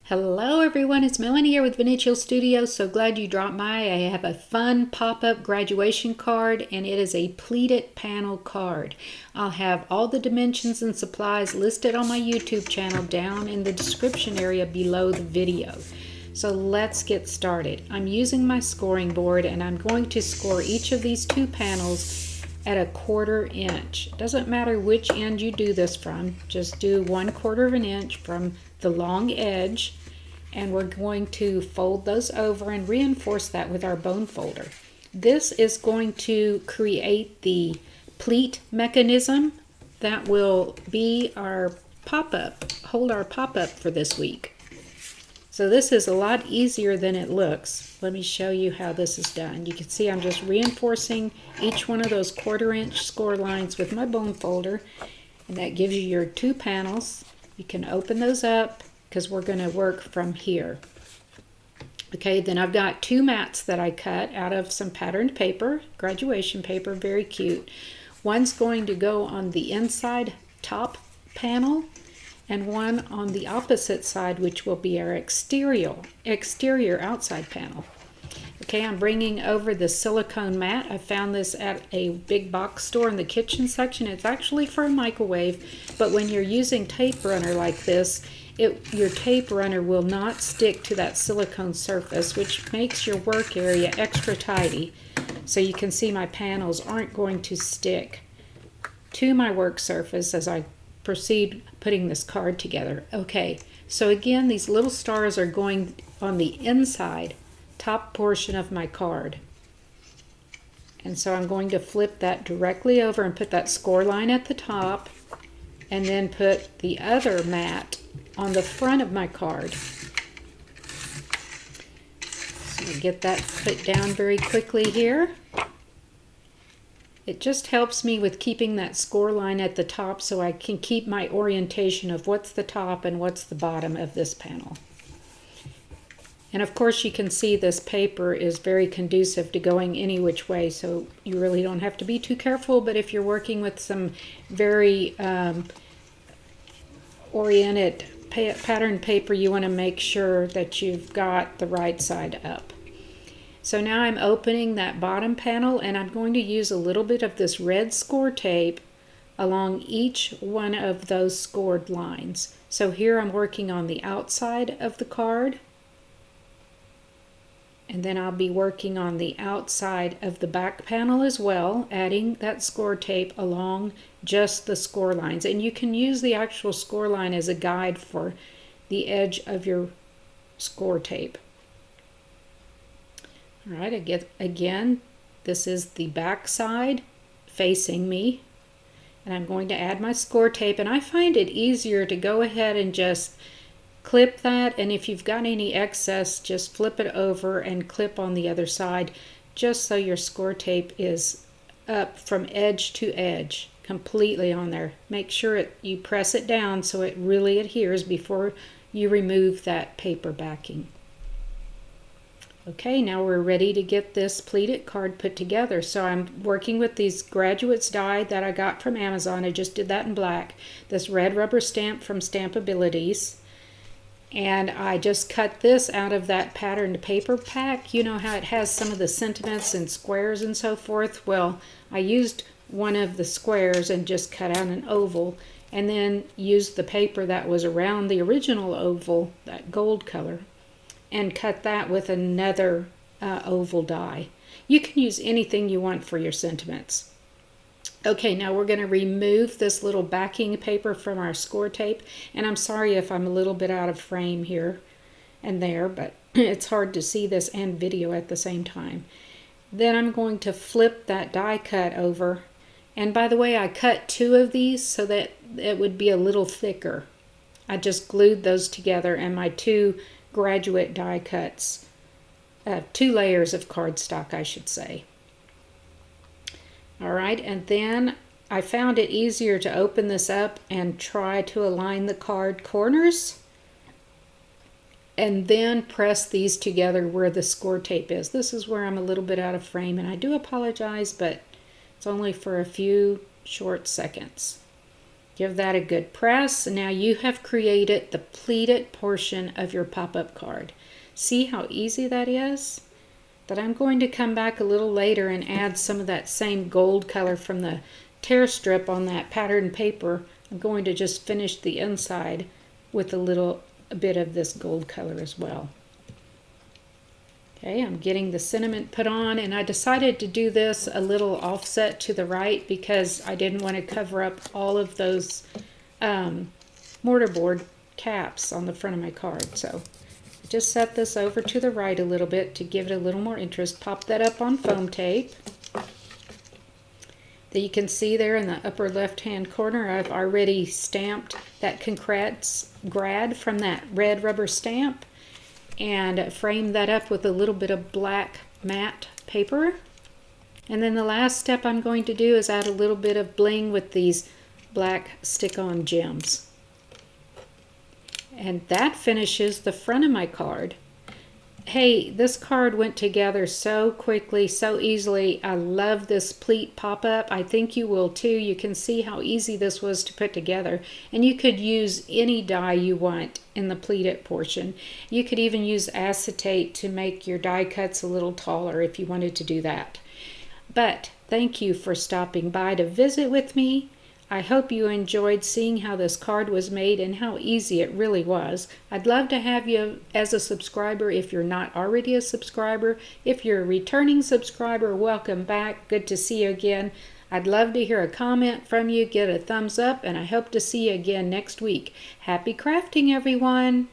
Hello everyone, it's Melanie here with Venetial Studios. So glad you dropped by. I have a fun pop-up graduation card and it is a pleated panel card. I'll have all the dimensions and supplies listed on my YouTube channel down in the description area below the video. So let's get started. I'm using my scoring board and I'm going to score each of these two panels at 1/4 inch. It doesn't matter which end you do this from, just do 1/4 inch from the long edge, and we're going to fold those over and reinforce that with our bone folder. This is going to create the pleat mechanism that will be our pop-up, hold our pop-up for this week. So this is a lot easier than it looks. Let me show you how this is done. You can see I'm just reinforcing each one of those 1/4 inch score lines with my bone folder, and that gives you your two panels. You can open those up because we're going to work from here. Okay, then I've got two mats that I cut out of some patterned paper, graduation paper, very cute. One's going to go on the inside top panel and one on the opposite side, which will be our exterior outside panel. Okay, I'm bringing over the silicone mat. I found this at a big box store in the kitchen section. It's actually for a microwave, but when you're using tape runner like this, your tape runner will not stick to that silicone surface, which makes your work area extra tidy. So you can see my panels aren't going to stick to my work surface as I proceed putting this card together. Okay, so again, these little stars are going on the inside top portion of my card. And so I'm going to flip that directly over and put that score line at the top, and then put the other mat on the front of my card. So get that put down very quickly here. It just helps me with keeping that score line at the top so I can keep my orientation of what's the top and what's the bottom of this panel. And of course you can see this paper is very conducive to going any which way, so you really don't have to be too careful, but if you're working with some very oriented pattern paper, you want to make sure that you've got the right side up. So now I'm opening that bottom panel and I'm going to use a little bit of this red score tape along each one of those scored lines. So here I'm working on the outside of the card, and then I'll be working on the outside of the back panel as well, adding that score tape along just the score lines. And you can use the actual score line as a guide for the edge of your score tape. All right, again, this is the back side facing me, and I'm going to add my score tape, and I find it easier to go ahead and just clip that, and if you've got any excess, just flip it over and clip on the other side, just so your score tape is up from edge to edge, completely on there. Make sure you press it down so it really adheres before you remove that paper backing. Okay, now we're ready to get this pleated card put together. So I'm working with these graduates die that I got from Amazon. I just did that in black. This red rubber stamp from Stampabilities. And I just cut this out of that patterned paper pack. You know how it has some of the sentiments and squares and so forth? Well, I used one of the squares and just cut out an oval, and then used the paper that was around the original oval, that gold color, and cut that with another oval die. You can use anything you want for your sentiments. Okay, now we're going to remove this little backing paper from our score tape, and I'm sorry if I'm a little bit out of frame here and there, but it's hard to see this and video at the same time. Then I'm going to flip that die cut over, and by the way, I cut two of these so that it would be a little thicker. I just glued those together, and my two graduate die cuts, 2 layers of cardstock, I should say. All right, and then I found it easier to open this up and try to align the card corners and then press these together where the score tape is. This is where I'm a little bit out of frame, and I do apologize, but it's only for a few short seconds. Give that a good press. Now you have created the pleated portion of your pop-up card. See how easy that is? But I'm going to come back a little later and add some of that same gold color from the tear strip on that patterned paper. I'm going to just finish the inside with a bit of this gold color as well. Okay, I'm getting the sentiment put on, and I decided to do this a little offset to the right because I didn't want to cover up all of those mortarboard caps on the front of my card. So I just set this over to the right a little bit to give it a little more interest. Pop that up on foam tape. That you can see there in the upper left-hand corner, I've already stamped that Congrats Grad from that red rubber stamp, and frame that up with a little bit of black matte paper. And then the last step I'm going to do is add a little bit of bling with these black stick-on gems. And that finishes the front of my card. Hey, this card went together so quickly, so easily. I love this pleat pop-up. I think you will too. You can see how easy this was to put together. And you could use any die you want in the pleated portion. You could even use acetate to make your die cuts a little taller if you wanted to do that. But thank you for stopping by to visit with me. I hope you enjoyed seeing how this card was made and how easy it really was. I'd love to have you as a subscriber if you're not already a subscriber. If you're a returning subscriber, welcome back. Good to see you again. I'd love to hear a comment from you. Get a thumbs up, and I hope to see you again next week. Happy crafting, everyone!